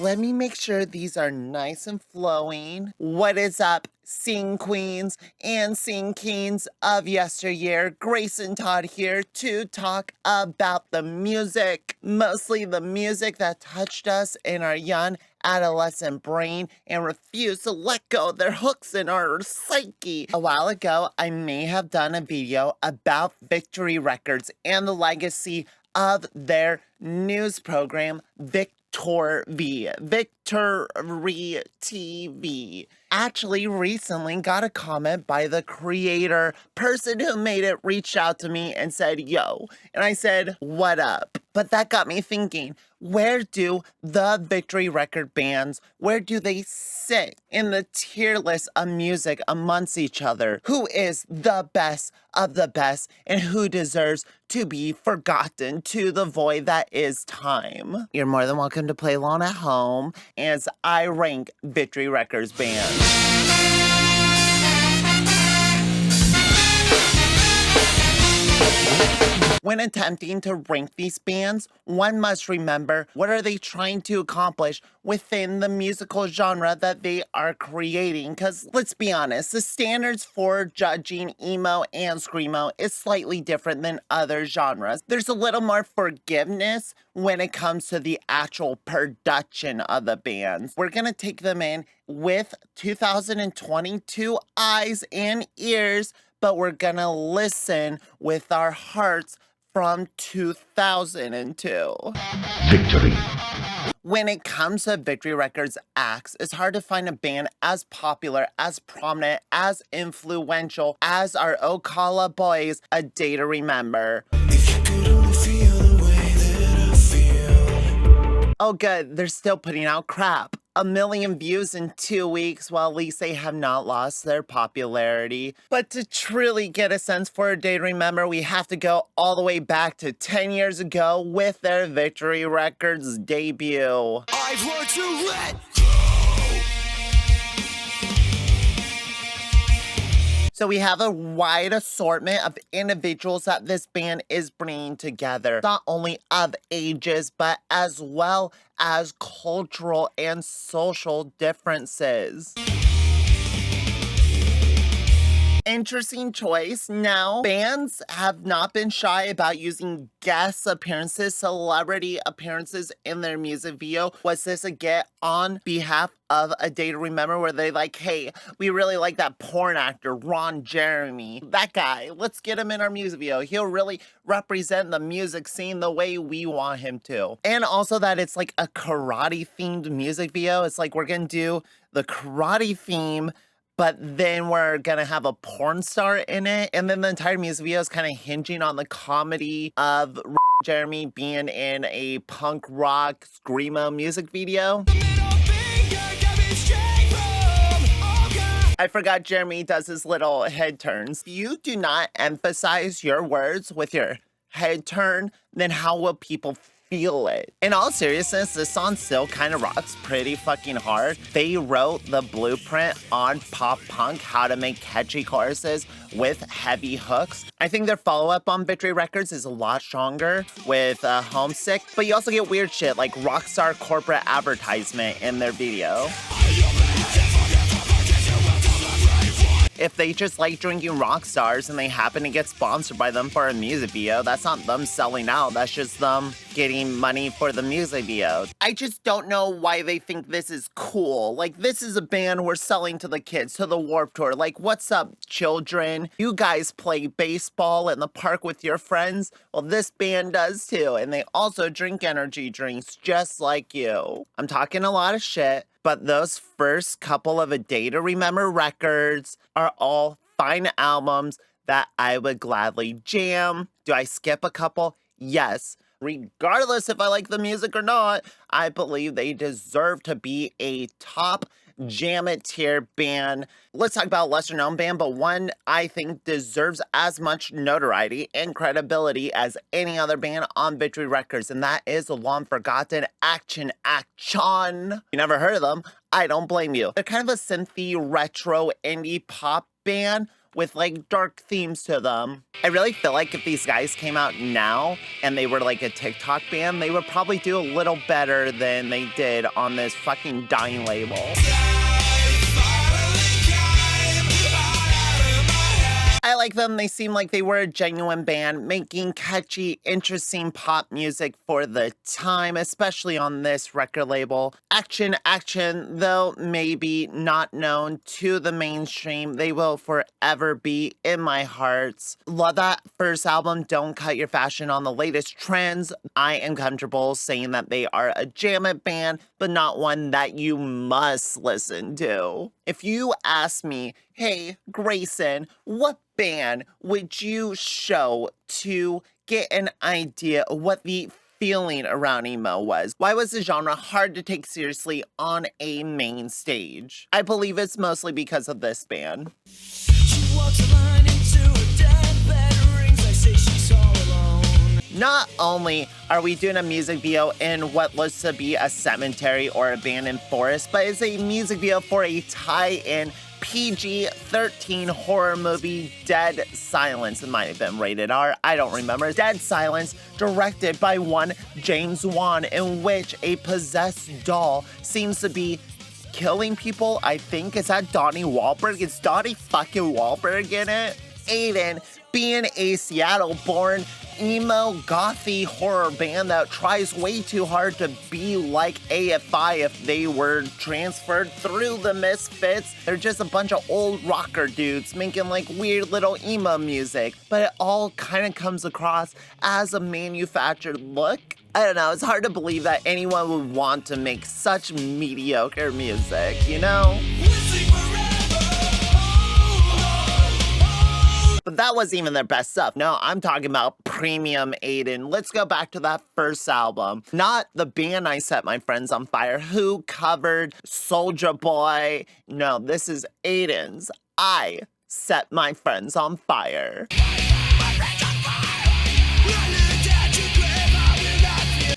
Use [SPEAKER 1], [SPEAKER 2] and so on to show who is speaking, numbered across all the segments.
[SPEAKER 1] let me make sure these are nice and flowing. What is up, scene queens and scene kings of yesteryear? Grace and Todd here to talk about the music, mostly the music that touched us in our young adolescent brain and refused to let go of their hooks in our psyche. A while ago, I may have done a video about Victory Records and the legacy of their news program, Victory TV. Actually, recently got a comment by the creator, person who made it, reached out to me and said, yo. And I said, what up? But that got me thinking, where do the Victory Record bands, where do they sit in the tier list of music amongst each other? Who is the best of the best and who deserves to be forgotten to the void that is time? You're more than welcome to play along at home as I rank Victory Records bands. When attempting to rank these bands, one must remember what are they trying to accomplish within the musical genre that they are creating. Because let's be honest, the standards for judging emo and screamo is slightly different than other genres. There's a little more forgiveness when it comes to the actual production of the bands. We're going to take them in with 2022 eyes and ears, but we're going to listen with our hearts from 2002.
[SPEAKER 2] Victory.
[SPEAKER 1] When it comes to Victory Records acts, it's hard to find a band as popular, as prominent, as influential as our Ocala boys, A Day to Remember. If you could only feel the way that I feel. Oh good, they're still putting out crap. 1 million views in 2 weeks, while at least they have not lost their popularity. But to truly get a sense for A Day to Remember, we have to go all the way back to 10 years ago with their Victory Records debut. I've learned to let go. So we have a wide assortment of individuals that this band is bringing together, not only of ages, but as well as cultural and social differences. Interesting choice. Now, bands have not been shy about using guest appearances, celebrity appearances in their music video. Was this a get on behalf of A Day to Remember where they like, hey, we really like that porn actor, Ron Jeremy. That guy, let's get him in our music video. He'll really represent the music scene the way we want him to. And also that it's like a karate themed music video. It's like we're gonna do the karate theme, but then we're gonna have a porn star in it. And then the entire music video is kind of hinging on the comedy of Jeremy being in a punk rock screamo music video. I forgot Jeremy does his little head turns. If you do not emphasize your words with your head turn, then how will people feel it? In all seriousness, this song still kind of rocks pretty fucking hard. They wrote the blueprint on pop punk, how to make catchy choruses with heavy hooks. I think their follow-up on Victory Records is a lot stronger with Homesick, but you also get weird shit like Rockstar corporate advertisement in their video. If they just like drinking rock stars and they happen to get sponsored by them for a music video, that's not them selling out. That's just them getting money for the music video. I just don't know why they think this is cool. Like, this is a band we're selling to the kids, to the Warped Tour. Like, what's up, children? You guys play baseball in the park with your friends? Well, this band does too. And they also drink energy drinks just like you. I'm talking a lot of shit, but those first couple of A Day to Remember records are all fine albums that I would gladly jam. Do I skip a couple? Yes. Regardless if I like the music or not, I believe they deserve to be a top jam it tier band. Let's talk about a lesser known band, but one I think deserves as much notoriety and credibility as any other band on Victory Records, and that is the long forgotten Action. You never heard of them? I don't blame you. They're kind of a synthy, retro, indie pop band with like dark themes to them. I really feel like if these guys came out now and they were like a TikTok band, they would probably do a little better than they did on this fucking dying label. I like them. They seem like they were a genuine band, making catchy, interesting pop music for the time, especially on this record label. Action, though maybe not known to the mainstream, they will forever be in my hearts. Love that first album, Don't Cut Your Fashion on the Latest Trends. I am comfortable saying that they are a jam-it band, but not one that you must listen to. If you ask me, hey, Grayson, what band would you show to get an idea of what the feeling around emo was? Why was the genre hard to take seriously on a main stage? I believe it's mostly because of this band. She walks a line into a deathbed, rings like say she's all alone. Not only are we doing a music video in what looks to be a cemetery or abandoned forest, but it's a music video for a tie-in PG-13 horror movie, Dead Silence. It might have been rated R, I don't remember. Dead Silence, directed by one James Wan, in which a possessed doll seems to be killing people, I think. Is that Donnie Wahlberg? Is Donnie fucking Wahlberg in it? Aiden, being a Seattle-born emo gothy horror band that tries way too hard to be like AFI if they were transferred through the Misfits. They're just a bunch of old rocker dudes making like weird little emo music, but it all kind of comes across as a manufactured look. I don't know, it's hard to believe that anyone would want to make such mediocre music, you know? But that wasn't even their best stuff. No, I'm talking about premium Aiden. Let's go back to that first album. Not the band I Set My Friends on Fire, who covered Soulja Boy. No, this is Aiden's I Set My Friends on Fire.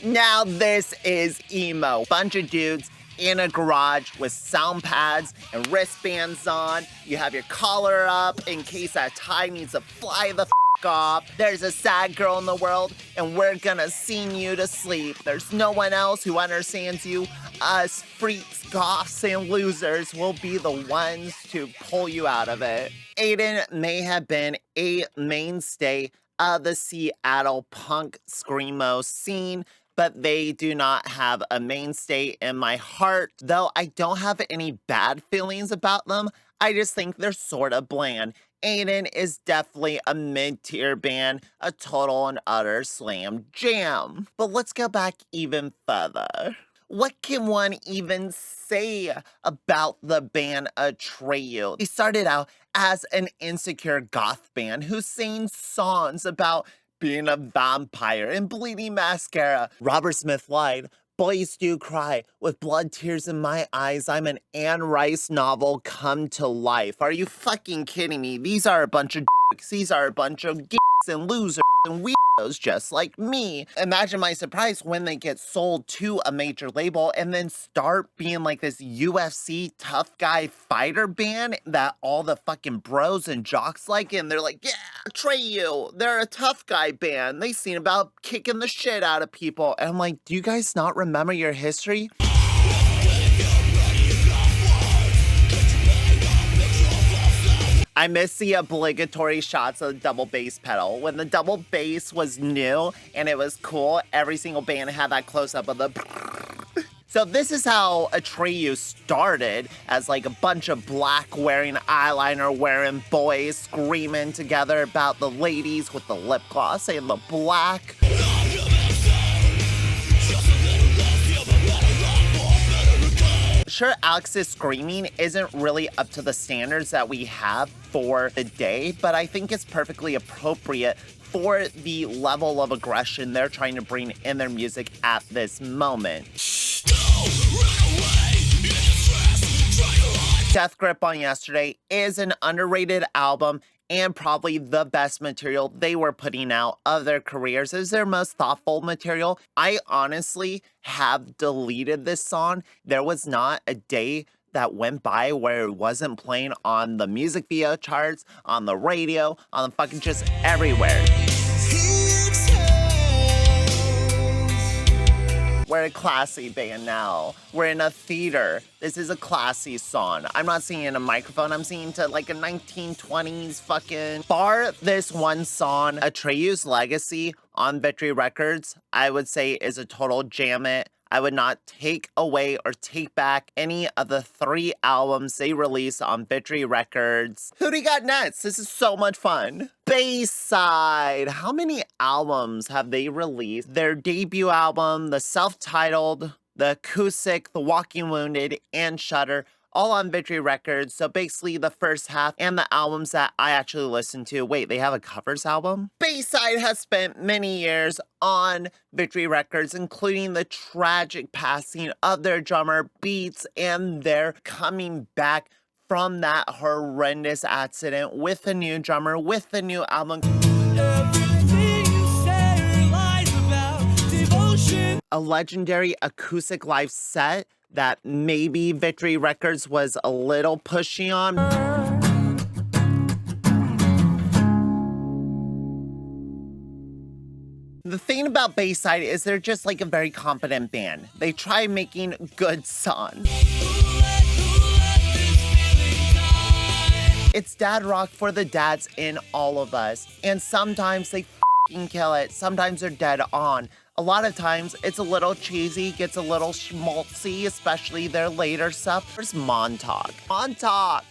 [SPEAKER 1] Now this is emo. Bunch of dudes in a garage with sound pads and wristbands on. You have your collar up in case that tie needs to fly the off. There's a sad girl in the world and we're gonna sing you to sleep. There's no one else who understands you. Us freaks, goths, and losers will be the ones to pull you out of it. Aiden may have been a mainstay of the Seattle punk screamo scene, but they do not have a mainstay in my heart. Though I don't have any bad feelings about them, I just think they're sort of bland. Aiden is definitely a mid-tier band, a total and utter slam jam. But let's go back even further. What can one even say about the band Atreyu? They started out as an insecure goth band who sang songs about being a vampire and bleeding mascara. Robert Smith lied. Boys do cry. With blood tears in my eyes, I'm an Anne Rice novel come to life. Are you fucking kidding me? These are a bunch of dicks. These are a bunch of geeks and losers and weirdos just like me. Imagine my surprise when they get sold to a major label and then start being like this UFC tough guy fighter band that all the fucking bros and jocks like, and they're like, yeah, Atreyu, they're a tough guy band. They sing about kicking the shit out of people. And I'm like, do you guys not remember your history? I miss the obligatory shots of the double bass pedal. When the double bass was new and it was cool, every single band had that close-up of the... So this is how Atreyu started, as like a bunch of black wearing eyeliner wearing boys screaming together about the ladies with the lip gloss and the black. Sure, Alex's screaming isn't really up to the standards that we have for the day, but I think it's perfectly appropriate for the level of aggression they're trying to bring in their music at this moment. Death Grip on Yesterday is an underrated album and probably the best material they were putting out of their careers. It's their most thoughtful material. I honestly have deleted this song. There was not a day that went by where it wasn't playing on the music video charts, on the radio, on the fucking just everywhere. We're a classy band now. We're in a theater. This is a classy song. I'm not singing in a microphone. I'm singing to like a 1920s fucking bar. This one song, Atreyu's Legacy on Victory Records, I would say is a total jam it. I would not take away or take back any of the 3 albums they released on Victory Records. Who do you got next? This is so much fun. Bayside. How many albums have they released? Their debut album, the self-titled, the acoustic, the Walking Wounded, and Shudder, all on Victory Records. So basically the first half and the albums that I actually listened to. Wait, they have a covers album? Bayside has spent many years on Victory Records, including the tragic passing of their drummer Beats, and they're coming back from that horrendous accident with a new drummer, with a new album. A legendary acoustic live set that maybe Victory Records was a little pushy on. The thing about Bayside is they're just like a very competent band. They try making good songs. It's dad rock for the dads in all of us. And sometimes they fucking kill it. Sometimes they're dead on. A lot of times, it's a little cheesy, gets a little schmaltzy, especially their later stuff. There's Montauk. Montauk!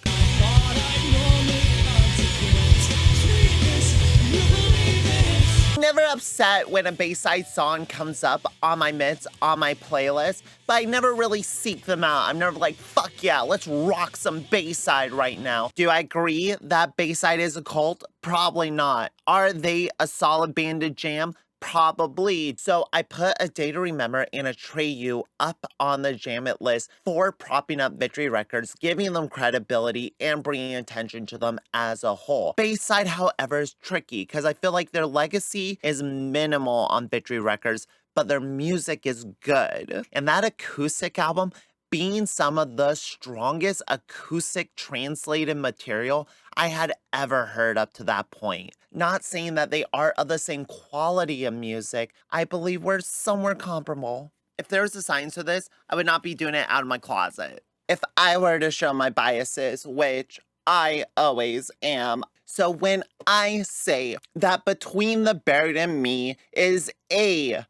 [SPEAKER 1] Never upset when a Bayside song comes up on my mix, on my playlist, but I never really seek them out. I'm never like, fuck yeah, let's rock some Bayside right now. Do I agree that Bayside is a cult? Probably not. Are they a solid band to jam? Probably. So I put A Day to Remember and Atreyu up on the Jam It list for propping up Victory Records, giving them credibility and bringing attention to them as a whole. Bayside, however, is tricky because I feel like their legacy is minimal on Victory Records, but their music is good. And that acoustic album, being some of the strongest acoustic translated material I had ever heard up to that point. Not saying that they are of the same quality of music, I believe we're somewhere comparable. If there was a science to this, I would not be doing it out of my closet. If I were to show my biases, which I always am. So when I say that Between the Buried and Me is a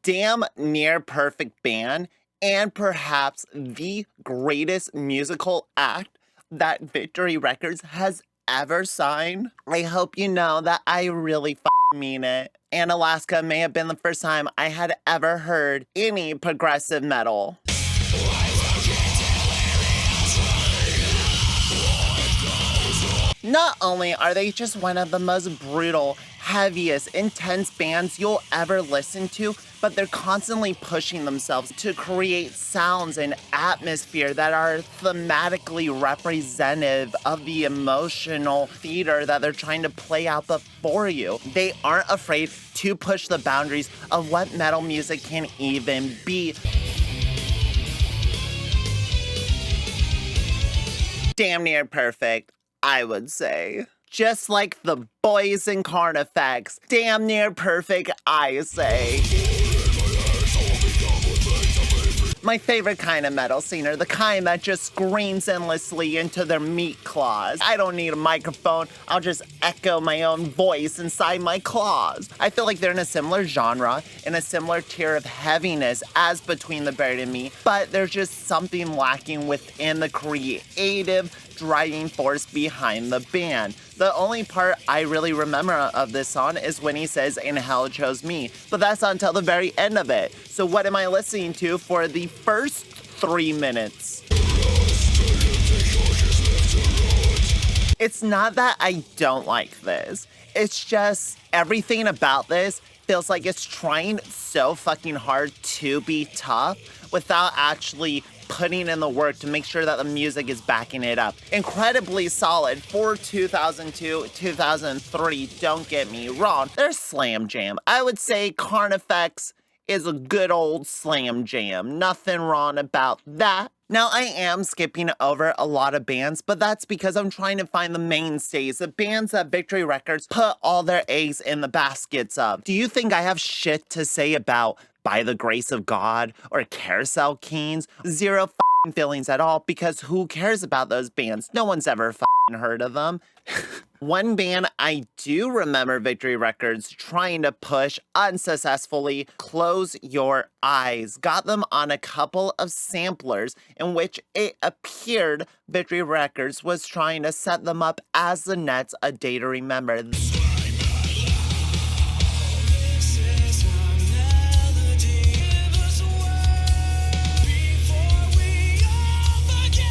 [SPEAKER 1] damn near perfect band, and perhaps the greatest musical act that Victory Records has ever signed, I hope you know that I really mean it. And Alaska may have been the first time I had ever heard any progressive metal. Not only are they just one of the most brutal, heaviest, intense bands you'll ever listen to, but they're constantly pushing themselves to create sounds and atmosphere that are thematically representative of the emotional theater that they're trying to play out before you. They aren't afraid to push the boundaries of what metal music can even be. Damn near perfect, I would say. Just like the boys in Carnifex. Damn near perfect, I say. My favorite kind of metal scene are the kind that just screams endlessly into their meat claws. I don't need a microphone, I'll just echo my own voice inside my claws. I feel like they're in a similar genre, in a similar tier of heaviness as Between the Buried and Me, but there's just something lacking within the creative driving force behind the band. The only part I really remember of this song is when he says, "And hell chose me," but that's not until the very end of it. So what am I listening to for the first 3 minutes? It's not that I don't like this. It's just everything about this feels like it's trying so fucking hard to be tough without actually putting in the work to make sure that the music is backing it up. Incredibly solid for 2002, 2003, don't get me wrong. They're slam jam. I would say Carnifex is a good old slam jam. Nothing wrong about that. Now, I am skipping over a lot of bands, but that's because I'm trying to find the mainstays, the bands that Victory Records put all their eggs in the baskets of. Do you think I have shit to say about By the Grace of God or Carousel Kings? Zero feelings at all, because who cares about those bands? No one's ever heard of them. One band I do remember Victory Records trying to push unsuccessfully, Close Your Eyes. Got them on a couple of samplers in which it appeared Victory Records was trying to set them up as the Nets, A Day to Remember.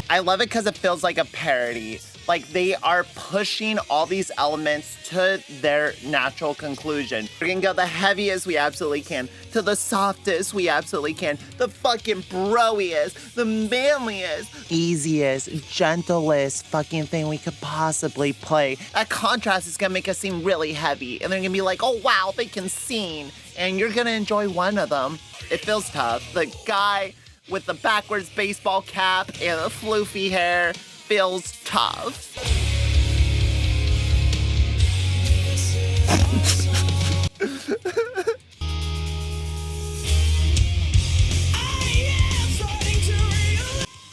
[SPEAKER 1] I love it because it feels like a parody. Like they are pushing all these elements to their natural conclusion. We're gonna go the heaviest we absolutely can, to the softest we absolutely can, the fucking broiest, the manliest, easiest, gentlest fucking thing we could possibly play. That contrast is gonna make us seem really heavy, and they're gonna be like, oh wow, they can sing, and you're gonna enjoy one of them. It feels tough. The guy with the backwards baseball cap and the floofy hair feels tough.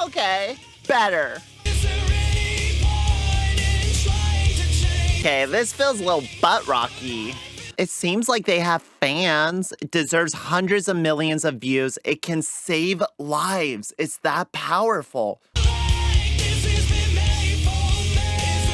[SPEAKER 1] Okay, better. Okay, this feels a little butt rocky. It seems like they have fans. It deserves hundreds of millions of views. It can save lives. It's that powerful.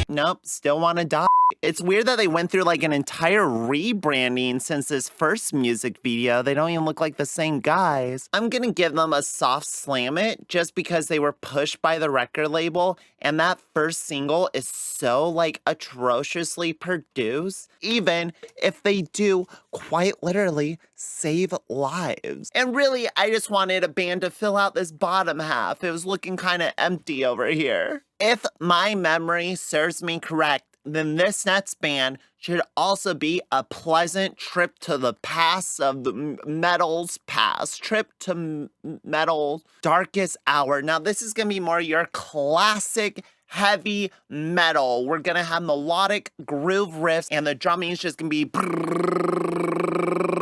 [SPEAKER 1] Nope, still want to die. It's weird that they went through like an entire rebranding since this first music video. They don't even look like the same guys. I'm gonna give them a soft slam it just because they were pushed by the record label, and that first single is so like atrociously produced, even if they do quite literally save lives. And really, I just wanted a band to fill out this bottom half. It was looking kind of empty over here. If my memory serves me correct, then this next band should also be a pleasant trip to the past of the metal's past. Trip to metal darkest hour. Now, this is going to be more your classic heavy metal. We're going to have melodic groove riffs, and the drumming is just going to be...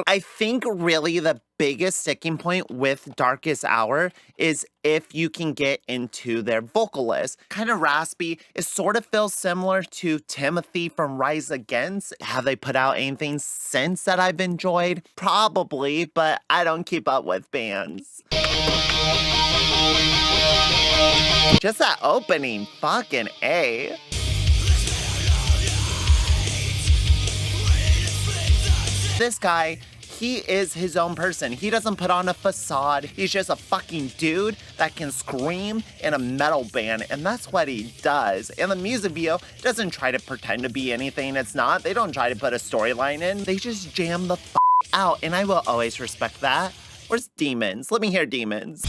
[SPEAKER 1] I think really the biggest sticking point with Darkest Hour is if you can get into their vocalist. Kind of raspy. It sort of feels similar to Timothy from Rise Against. Have they put out anything since that I've enjoyed? Probably, but I don't keep up with bands. Just that opening, fucking A. This guy, he is his own person. He doesn't put on a facade. He's just a fucking dude that can scream in a metal band, and that's what he does. And the music video doesn't try to pretend to be anything it's not. They don't try to put a storyline in. They just jam the out, and I will always respect that. Where's Demons? Let me hear Demons.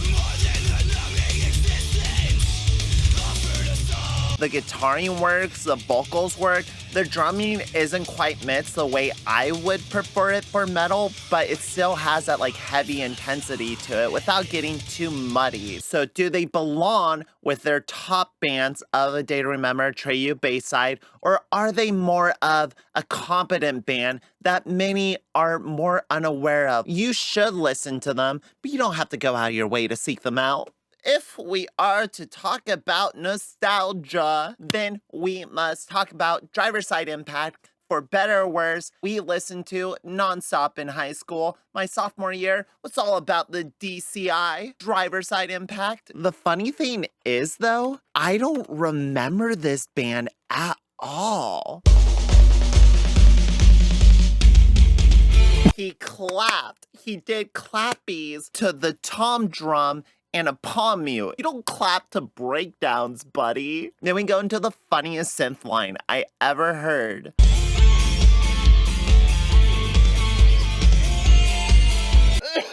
[SPEAKER 1] The guitaring works, the vocals work. The drumming isn't quite mixed the way I would prefer it for metal, but it still has that like heavy intensity to it without getting too muddy. So do they belong with their top bands of A Day to Remember, Atreyu, Bayside, or are they more of a competent band that many are more unaware of? You should listen to them, but you don't have to go out of your way to seek them out. If we are to talk about nostalgia, then we must talk about Driver's Side Impact. For better or worse, we listened to nonstop in high school. My sophomore year was all about the DCI, Driver's Side Impact. The funny thing is, though, I don't remember this band at all. He clapped. He did clappies to the tom drum and a palm mute. You don't clap to breakdowns, buddy. Then we go into the funniest synth line I ever heard.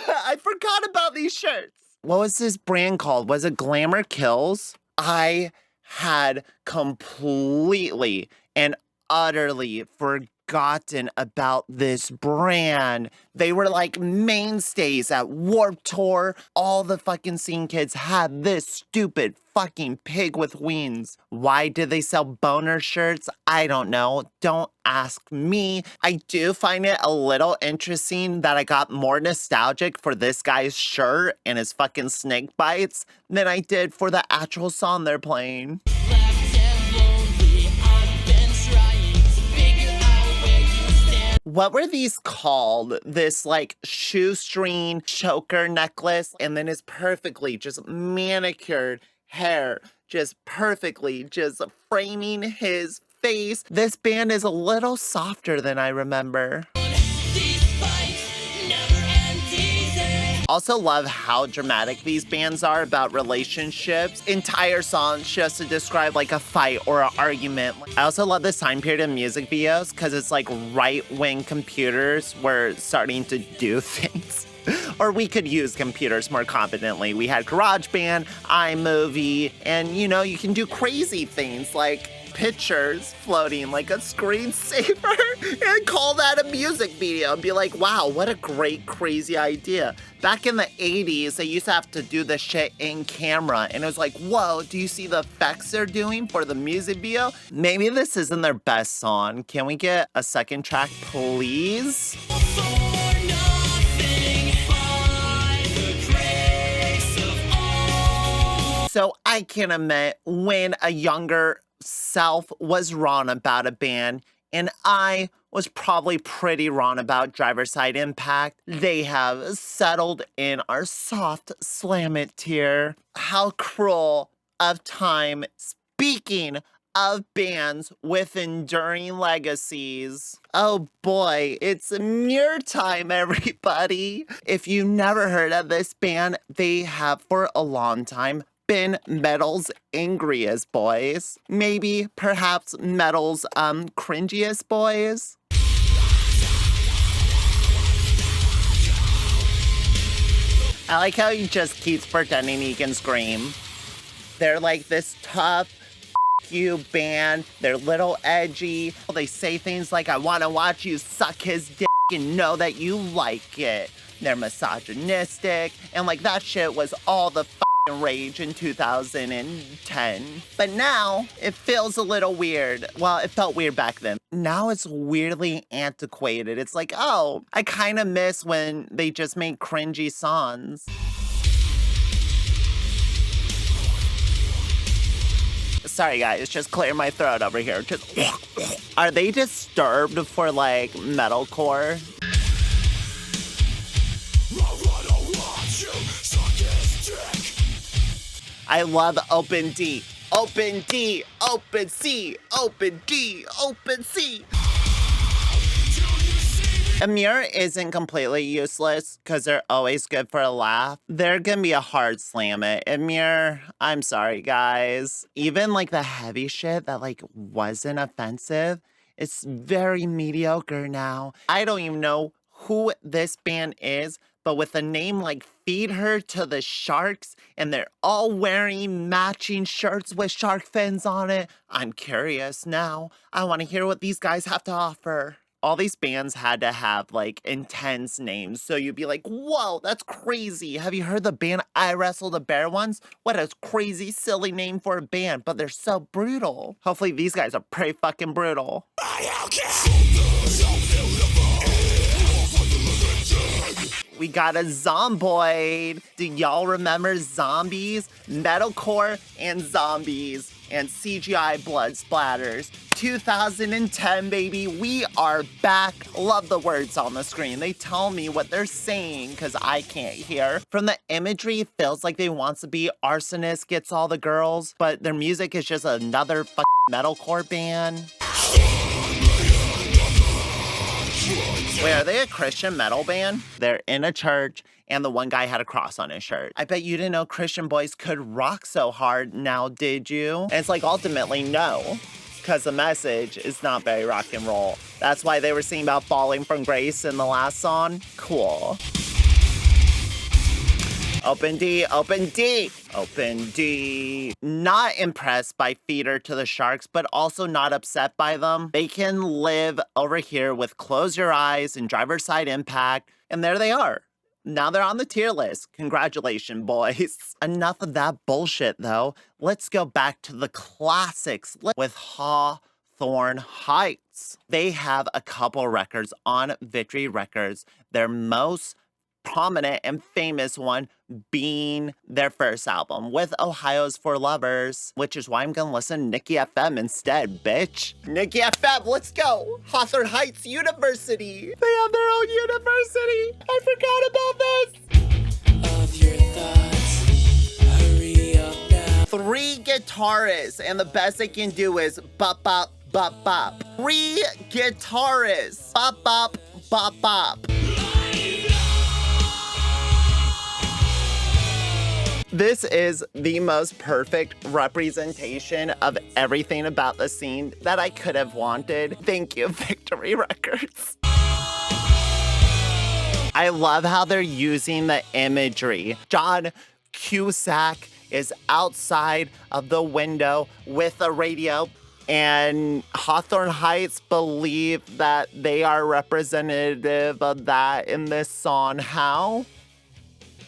[SPEAKER 1] I forgot about these shirts. What was this brand called? Was it Glamour Kills? I had completely and utterly forgotten about this brand. They were like mainstays at Warped Tour. All the fucking scene kids had this stupid fucking pig with wings. Why did they sell boner shirts? I don't know. Don't ask me. I do find it a little interesting that I got more nostalgic for this guy's shirt and his fucking snake bites than I did for the actual song they're playing. What were these called? This like shoestring choker necklace, and then his perfectly just manicured hair, just perfectly just framing his face. This band is a little softer than I remember. Also love how dramatic these bands are about relationships. Entire songs just to describe like a fight or an argument. I also love this time period in music videos because it's like right when computers were starting to do things. Or we could use computers more competently. We had GarageBand, iMovie, and you know, you can do crazy things like pictures floating like a screensaver and call that a music video and be like, wow, what a great, crazy idea. Back in the 80s, they used to have to do this shit in camera, and it was like, whoa, do you see the effects they're doing for the music video? Maybe this isn't their best song. Can we get a second track, please? So I can admit when a younger self was wrong about a band, and I was probably pretty wrong about Driver's Side Impact. They have settled in our soft slam it tier. How cruel of time. Speaking of bands with enduring legacies. Oh boy, it's Emmure time, everybody. If you never heard of this band, they have for a long time been metal's angriest boys. Maybe, perhaps, metal's cringiest boys. I like how he just keeps pretending he can scream. They're like this tough you band. They're a little edgy. They say things like, I want to watch you suck his dick and know that you like it. They're misogynistic, and like that shit was all the rage in 2010. But now it feels a little weird. Well, it felt weird back then. Now it's weirdly antiquated. It's like, oh, I kind of miss when they just made cringy songs. Sorry guys, just clear my throat over here. Just are they disturbed for like metalcore? I love Open D. Open D, Open C, Open D, Open C. Emmure isn't completely useless because they're always good for a laugh. They're gonna be a hard slam it. Emmure, I'm sorry guys. Even like the heavy shit that like wasn't offensive, it's very mediocre now. I don't even know who this band is, but with a name like Feed Her to the Sharks, and they're all wearing matching shirts with shark fins on it, I'm curious now. I want to hear what these guys have to offer. All these bands had to have like intense names, so you'd be like, whoa, that's crazy. Have you heard the band I Wrestled a Bear ones? What a crazy, silly name for a band, but they're so brutal. Hopefully these guys are pretty fucking brutal. We got a Zomboid. Do y'all remember zombies? Metalcore and zombies and CGI blood splatters. 2010, baby. We are back. Love the words on the screen. They tell me what they're saying because I can't hear. From the imagery, it feels like they want to be arsonist, gets all the girls, but their music is just another fucking metalcore band. Wait, are they a Christian metal band? They're in a church, and the one guy had a cross on his shirt. I bet you didn't know Christian boys could rock so hard, now did you? And it's like, ultimately, no, because the message is not very rock and roll. That's why they were singing about falling from grace in the last song. Cool. Open D, Open D. Open D. Not impressed by Feeder to the Sharks, but also not upset by them. They can live over here with Close Your Eyes and Driver's Side Impact, and there they are. Now they're on the tier list. Congratulations, boys. Enough of that bullshit, though. Let's go back to the classics with Hawthorne Heights. They have a couple records on Victory Records. Their most prominent and famous one being their first album with Ohio's for Lovers, which is why I'm gonna listen to Nikki FM instead, bitch. Nikki FM, let's go. Hawthorne Heights University. They have their own university. I forgot about this. Of your thoughts, hurry up now. 3 guitarists, and the best they can do is bop bop bop bop. 3 guitarists, bop bop bop bop. This is the most perfect representation of everything about the scene that I could have wanted. Thank you, Victory Records. I love how they're using the imagery. John Cusack is outside of the window with a radio, and Hawthorne Heights believe that they are representative of that in this song. How?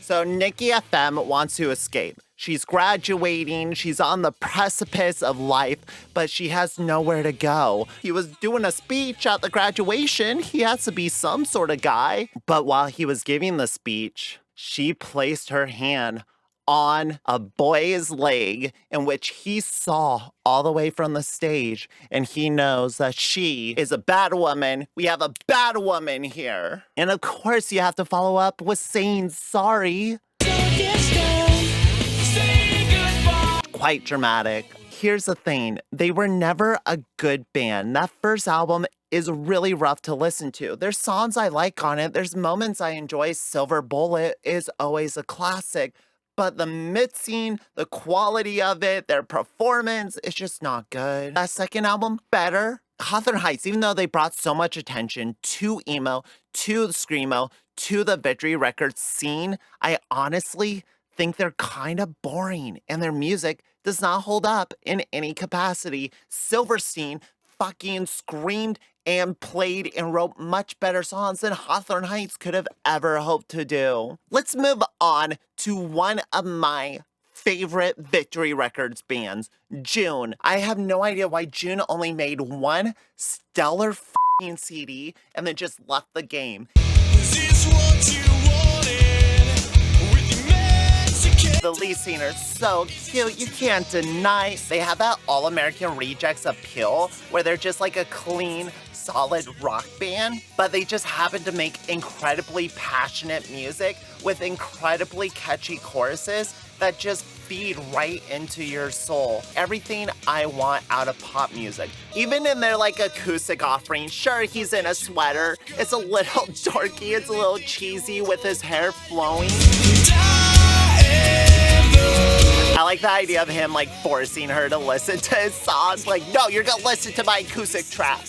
[SPEAKER 1] So Nikki FM wants to escape. She's graduating, she's on the precipice of life, but she has nowhere to go. He was doing a speech at the graduation. He has to be some sort of guy. But while he was giving the speech, she placed her hand on a boy's leg, in which he saw all the way from the stage, and he knows that she is a bad woman. We have a bad woman here. And of course, you have to follow up with saying sorry. Quite dramatic. Here's the thing, they were never a good band. That first album is really rough to listen to. There's songs I like on it, there's moments I enjoy. Silver Bullet is always a classic. But the mixing, the quality of it, their performance, it's just not good. That second album, better. Hawthorne Heights, even though they brought so much attention to emo, to the screamo, to the Victory Records scene, I honestly think they're kind of boring, and their music does not hold up in any capacity. Silverstein fucking screamed and played and wrote much better songs than Hawthorne Heights could have ever hoped to do. Let's move on to one of my favorite Victory Records bands, June. I have no idea why June only made one stellar f***ing CD and then just left the game. Is this what you wanted with your Mexican? The lead singer's so cute, you can't deny. They have that All-American Rejects appeal where they're just like a clean, solid rock band, but they just happen to make incredibly passionate music with incredibly catchy choruses that just feed right into your soul. Everything I want out of pop music. Even in their like acoustic offering, sure, he's in a sweater, it's a little dorky, it's a little cheesy with his hair flowing. I like the idea of him like forcing her to listen to his songs, like, no, you're gonna listen to my acoustic track.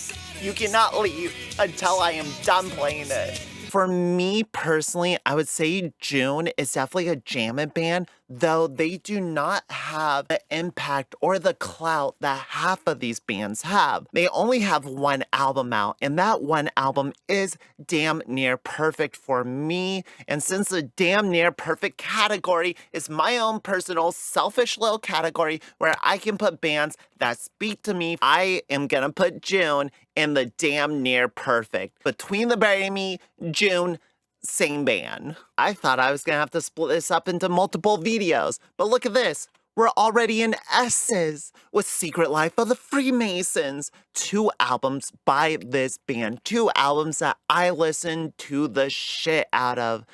[SPEAKER 1] You cannot leave until I am done playing it. For me personally, I would say June is definitely a jamming band, though they do not have the impact or the clout that half of these bands have. They only have one album out, and that one album is damn near perfect for me. And since the damn near perfect category is my own personal selfish little category where I can put bands that speak to me, I am gonna put June in the damn near perfect. Between the Bury Me, June, same band. I thought I was gonna have to split this up into multiple videos, but look at this. We're already in S's with Secret Life of the Freemasons. 2 albums by this band. 2 albums that I listened to the shit out of.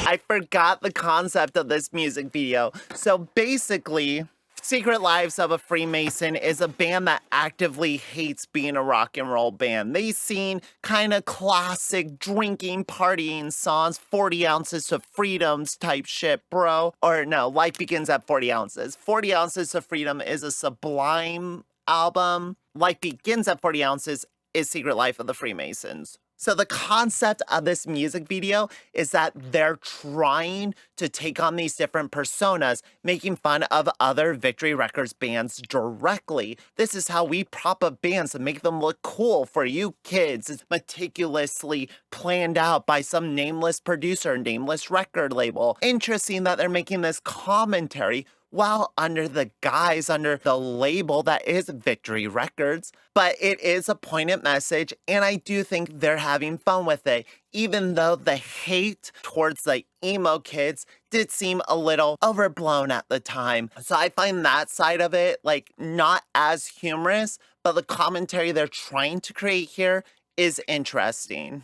[SPEAKER 1] I forgot the concept of this music video. So basically, Secret Lives of a Freemason is a band that actively hates being a rock and roll band. They sing kind of classic drinking, partying songs, 40 ounces to freedoms type shit, bro. Or no, Life Begins at 40 ounces. 40 Ounces to Freedom is a Sublime album. Life Begins at 40 Ounces is Secret Life of the Freemasons. So the concept of this music video is that they're trying to take on these different personas, making fun of other Victory Records bands directly. This is how we prop up bands and make them look cool for you kids. It's meticulously planned out by some nameless producer, nameless record label. Interesting that they're making this commentary while under the label that is Victory Records. But it is a poignant message, and I do think they're having fun with it, even though the hate towards the emo kids did seem a little overblown at the time. So I find that side of it, like, not as humorous, but the commentary they're trying to create here is interesting.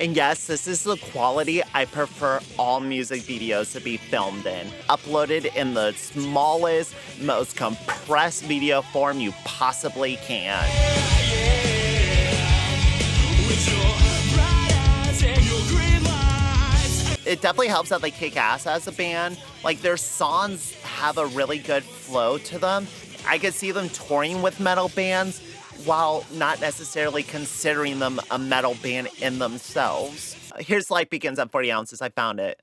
[SPEAKER 1] And yes, this is the quality I prefer all music videos to be filmed in. Uploaded in the smallest, most compressed video form you possibly can. It definitely helps that they kick ass as a band. Like, their songs have a really good flow to them. I could see them touring with metal bands, while not necessarily considering them a metal band in themselves. Here's Life Begins at 40 Ounces. I found it.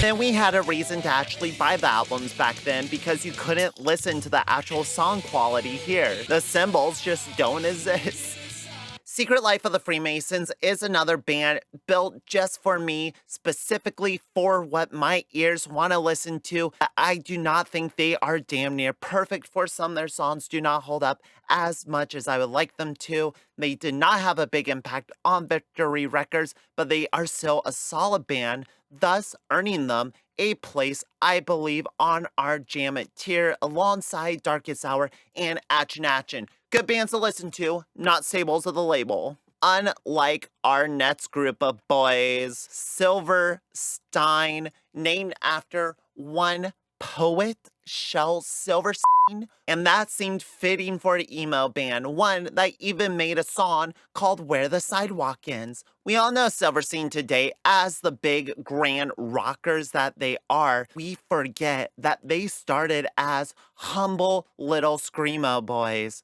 [SPEAKER 1] Then we had a reason to actually buy the albums back then because you couldn't listen to the actual song quality here. The cymbals just don't exist. Secret Life of the Freemasons is another band built just for me, specifically for what my ears want to listen to. I do not think they are damn near perfect. For some, their songs do not hold up as much as I would like them to. They did not have a big impact on Victory Records, but they are still a solid band, thus earning them a place, I believe, on our Jam It tier alongside Darkest Hour and Atchin Atchin. Good bands to listen to, not stables of the label. Unlike our next group of boys, Silverstein, named after one poet, Shel Silverstein, and that seemed fitting for an emo band, one that even made a song called Where the Sidewalk Ends. We all know Silverstein today as the big grand rockers that they are. We forget that they started as humble little screamo boys.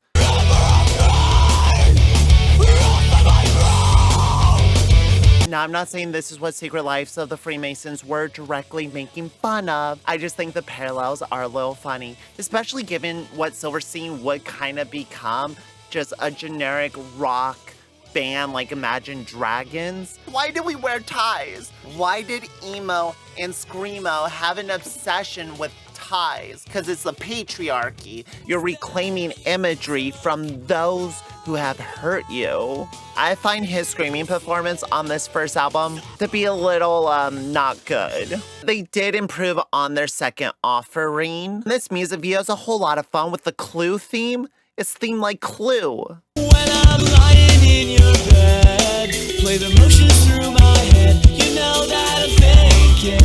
[SPEAKER 1] Now, I'm not saying this is what Secret Lives of the Freemasons were directly making fun of. I just think the parallels are a little funny, especially given what Silverstein would kind of become, just a generic rock band like Imagine Dragons. Why do we wear ties? Why did emo and screamo have an obsession with ties? Because it's the patriarchy. You're reclaiming imagery from those who have hurt you. I find his screaming performance on this first album to be a little, not good. They did improve on their second offering. This music video is a whole lot of fun with the Clue theme. It's themed like Clue. When I'm lying in your bed, play the motions through my head, you know that I'm thinking.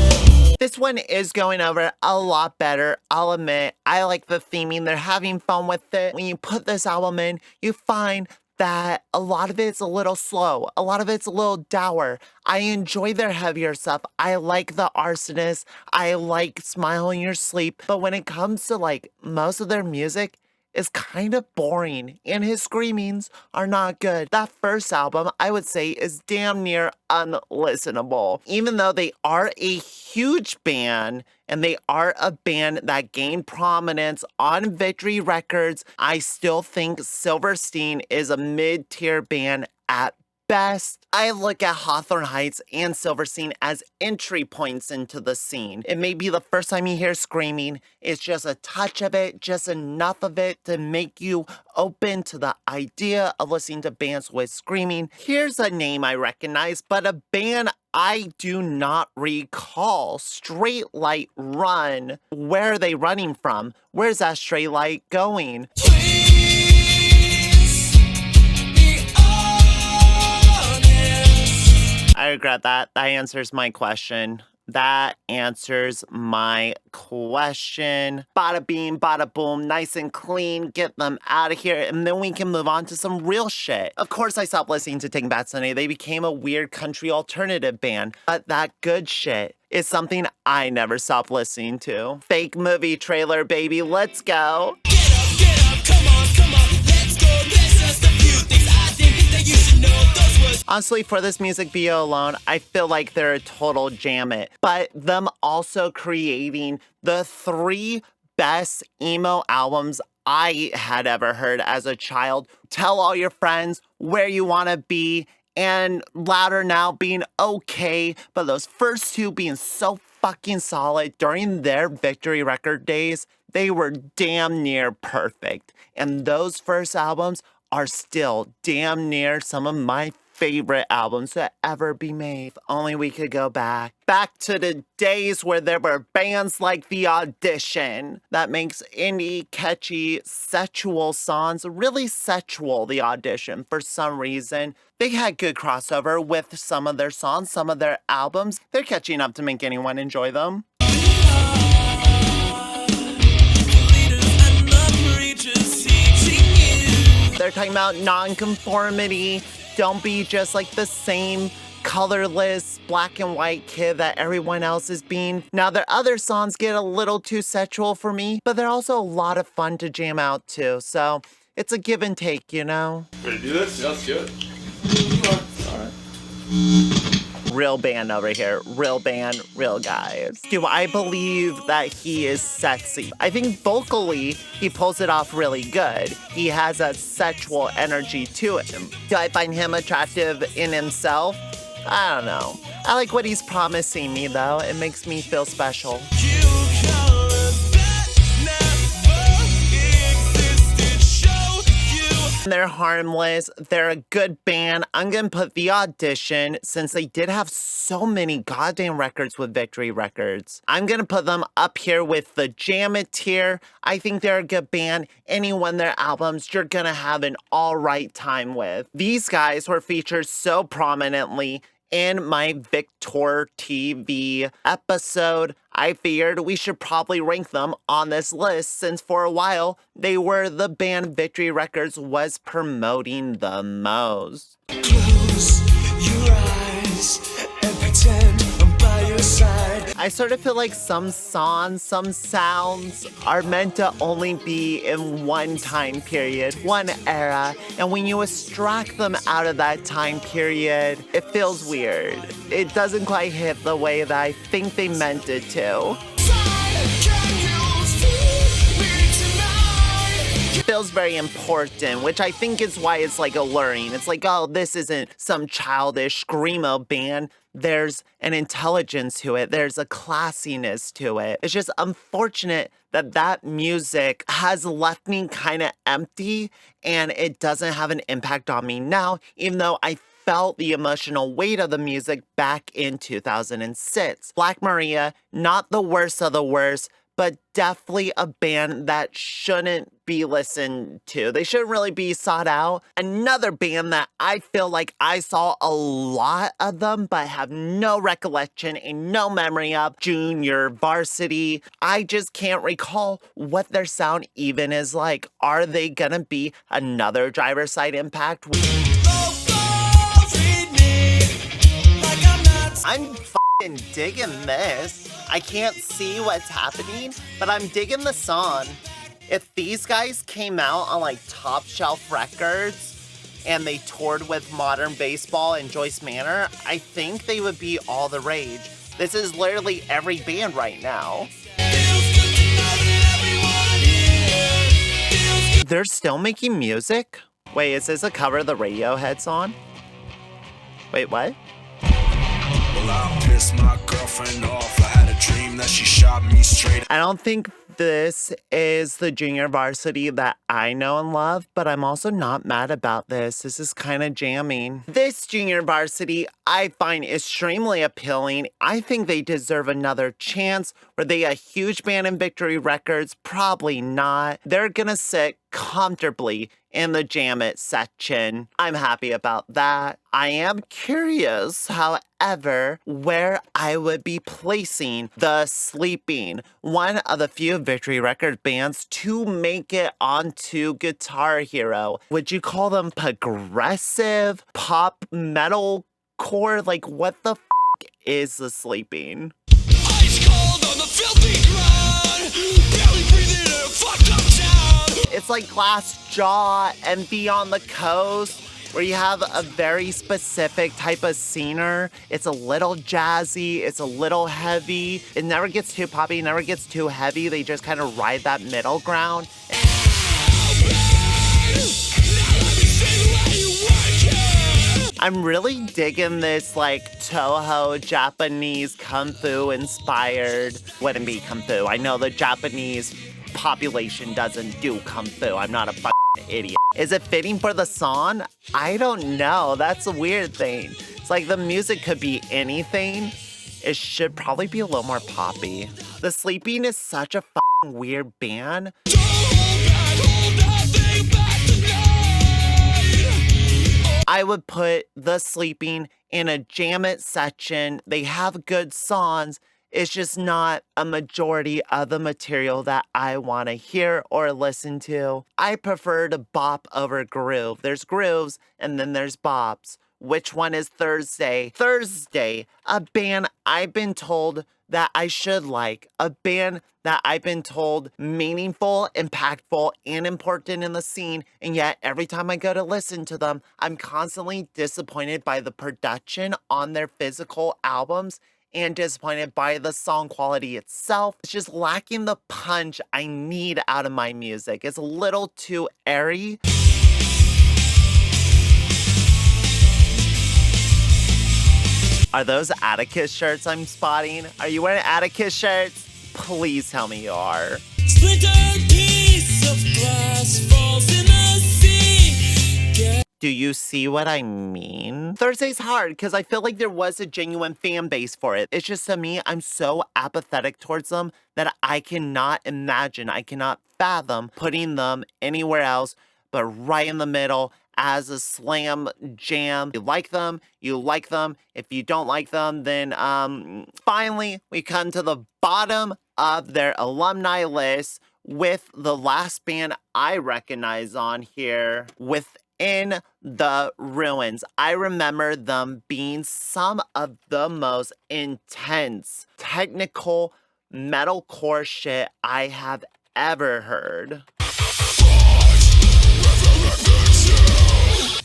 [SPEAKER 1] This one is going over a lot better, I'll admit. I like the theming, they're having fun with it. When you put this album in, you find that a lot of it's a little slow, a lot of it's a little dour. I enjoy their heavier stuff. I like The Arsonist, I like Smile in Your Sleep, but when it comes to like most of their music, is kind of boring, and his screamings are not good. That first album, I would say, is damn near unlistenable. Even though they are a huge band, and they are a band that gained prominence on Victory Records, I still think Silverstein is a mid-tier band at best. I look at Hawthorne Heights and Silverstein as entry points into the scene. It may be the first time you hear screaming. It's just a touch of it, just enough of it to make you open to the idea of listening to bands with screaming. Here's a name I recognize, but a band I do not recall. Straylight Run. Where are they running from? Where's that stray light going? I regret that. That answers my question. That answers my question. Bada beam, bada boom, nice and clean. Get them out of here, and then we can move on to some real shit. Of course, I stopped listening to Taking Back Sunday. They became a weird country alternative band, but that good shit is something I never stopped listening to. Fake movie trailer, baby. Let's go.
[SPEAKER 2] Get up, come on, let's go. There's just a few things I think that you should know. Those words.
[SPEAKER 1] Honestly, for this music video alone, I feel like they're a total jam it. But them also creating the 3 best emo albums I had ever heard as a child. Tell All Your Friends, Where You Wanna Be, and Louder Now being okay, but those first 2 being so fucking solid during their Victory Record days, they were damn near perfect. And those first albums are still damn near some of my favorite albums to ever be made. If only we could go back to the days where there were bands like The Audition that makes indie, catchy, sexual songs really sexual. The Audition, for some reason, they had good crossover with some of their songs, some of their albums. They're catchy enough to make anyone enjoy them. They're talking about nonconformity. Don't be just like the same colorless black and white kid that everyone else is being. Now, their other songs get a little too sexual for me, but they're also a lot of fun to jam out to. So it's a give and take, you know?
[SPEAKER 3] Ready to do this? Yeah, that's good. All right.
[SPEAKER 1] Real band over here. Real band, real guys. Do I believe that he is sexy? I think vocally, he pulls it off really good. He has a sexual energy to him. Do I find him attractive in himself? I don't know. I like what he's promising me, though. It makes me feel special. They're harmless. They're a good band. I'm going to put The Audition, since they did have so many goddamn records with Victory Records. I'm going to put them up here with the Jam It tier. I think they're a good band. Any one of their albums, you're going to have an all right time with. These guys were featured so prominently in my Victor TV episode. I figured we should probably rank them on this list, since for a while they were the band Victory Records was promoting the most.
[SPEAKER 2] Close your eyes and pretend I'm by your side.
[SPEAKER 1] I sort of feel like some songs, some sounds are meant to only be in one time period, one era, and when you extract them out of that time period, it feels weird. It doesn't quite hit the way that I think they meant it to. It feels very important, which I think is why it's like alluring. It's like, oh, this isn't some childish screamo band. There's an intelligence to it. There's a classiness to it. It's just unfortunate that that music has left me kind of empty, and it doesn't have an impact on me now, even though I felt the emotional weight of the music back in 2006. Black Maria, not the worst of the worst, but definitely a band that shouldn't be listened to. They shouldn't really be sought out. Another band that I feel like I saw a lot of them, but have no recollection and no memory of, Junior Varsity. I just can't recall what their sound even is like. Are they gonna be another Driver's Side Impact? I'm fucking digging this. I can't see what's happening, but I'm digging the song. If these guys came out on like Top Shelf Records and they toured with Modern Baseball and Joyce Manor, I think they would be all the rage. This is literally every band right now. They're still making music? Wait, is this a cover of the Radiohead song? Wait, what?
[SPEAKER 2] Well, I pissed my girlfriend off. I had a dream that she shot me straight.
[SPEAKER 1] I don't think this is the Junior Varsity that I know and love, but I'm also not mad about this. This is kind of jamming. This Junior Varsity I find extremely appealing. I think they deserve another chance. Were they a huge band in Victory Records? Probably not. They're gonna sit comfortably in the Jam It section. I'm happy about that. I am curious, however, where I would be placing The Sleeping, one of the few Victory Records bands to make it onto Guitar Hero. Would you call them progressive, pop, metal core? Like, what the is The Sleeping?
[SPEAKER 2] Ice cold on the filthy ground, barely breathing in a fucked up town.
[SPEAKER 1] It's like Glassjaw and Beyond the Coast, where you have a very specific type of singer. It's a little jazzy, it's a little heavy. It never gets too poppy, it never gets too heavy. They just kind of ride that middle ground. I'm really digging this like Toho Japanese Kung Fu inspired. Wouldn't be Kung Fu. I know the Japanese population doesn't do Kung Fu. I'm not a fucking idiot. Is it fitting for the song? I don't know. That's a weird thing. It's like the music could be anything. It should probably be a little more poppy. The Sleeping is such a fucking weird band. I would put The Sleeping in a Jam It section. They have good songs. It's just not a majority of the material that I want to hear or listen to. I prefer to bop over groove. There's grooves and then there's bops. Which one is Thursday? Thursday, a band I've been told that I should like. A band that I've been told meaningful, impactful, and important in the scene. And yet every time I go to listen to them, I'm constantly disappointed by the production on their physical albums and disappointed by the song quality itself. It's just lacking the punch I need out of my music. It's a little too airy. Are those Atticus shirts I'm spotting? Are you wearing Atticus shirts? Please tell me you are.
[SPEAKER 2] Splintered piece of glass falls in the sea.
[SPEAKER 1] Do you see what I mean? Thursday's hard because I feel like there was a genuine fan base for it. It's just to me, I'm so apathetic towards them that I cannot imagine, I cannot fathom putting them anywhere else but right in the middle as a slam jam. You like them, you like them. If you don't like them, then finally we come to the bottom of their alumni list with the last band I recognize on here, Within the Ruins. I remember them being some of the most intense technical metalcore shit I have ever heard.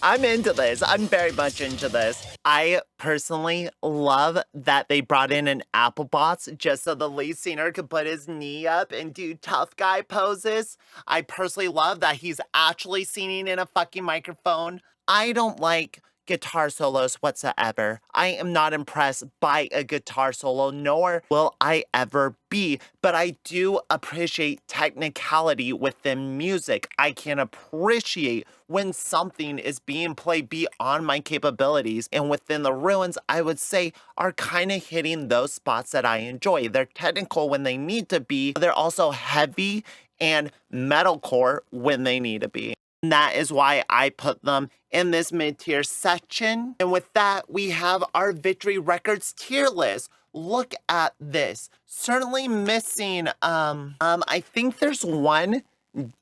[SPEAKER 1] I'm into this. I'm very much into this. I personally love that they brought in an Apple box just so the lead singer could put his knee up and do tough guy poses. I personally love that he's actually singing in a fucking microphone. I don't like guitar solos whatsoever. I am not impressed by a guitar solo, nor will I ever be, but I do appreciate technicality within music. I can appreciate when something is being played beyond my capabilities, and Within the Ruins, I would say, are kind of hitting those spots that I enjoy. They're technical when they need to be. They're also heavy and metalcore when they need to be. And that is why I put them in this mid-tier section. And with that, we have our Victory Records tier list. Look at this. Certainly missing, I think there's one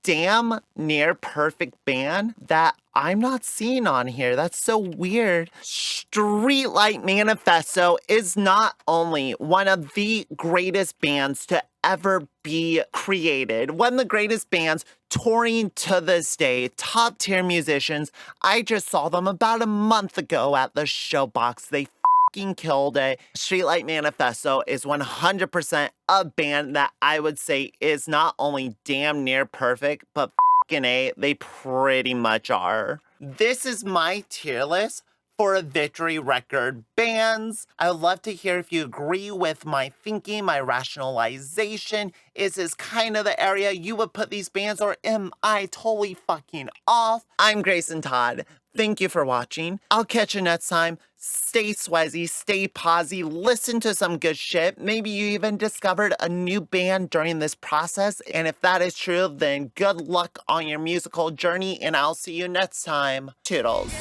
[SPEAKER 1] damn near perfect band that I'm not seeing on here. That's so weird. Streetlight Manifesto is not only one of the greatest bands to ever be created, one of the greatest bands touring to this day, top tier musicians. I just saw them about a month ago at the Showbox. They fucking killed it. Streetlight Manifesto is 100% a band that I would say is not only damn near perfect, but fucking A, they pretty much are. This is my tier list for Victory Record Bands. I would love to hear if you agree with my thinking, my rationalization. Is this kind of the area you would put these bands, or am I totally fucking off? I'm Grayson Todd. Thank you for watching. I'll catch you next time. Stay swazzy, stay posy, listen to some good shit. Maybe you even discovered a new band during this process. And if that is true, then good luck on your musical journey, and I'll see you next time. Toodles.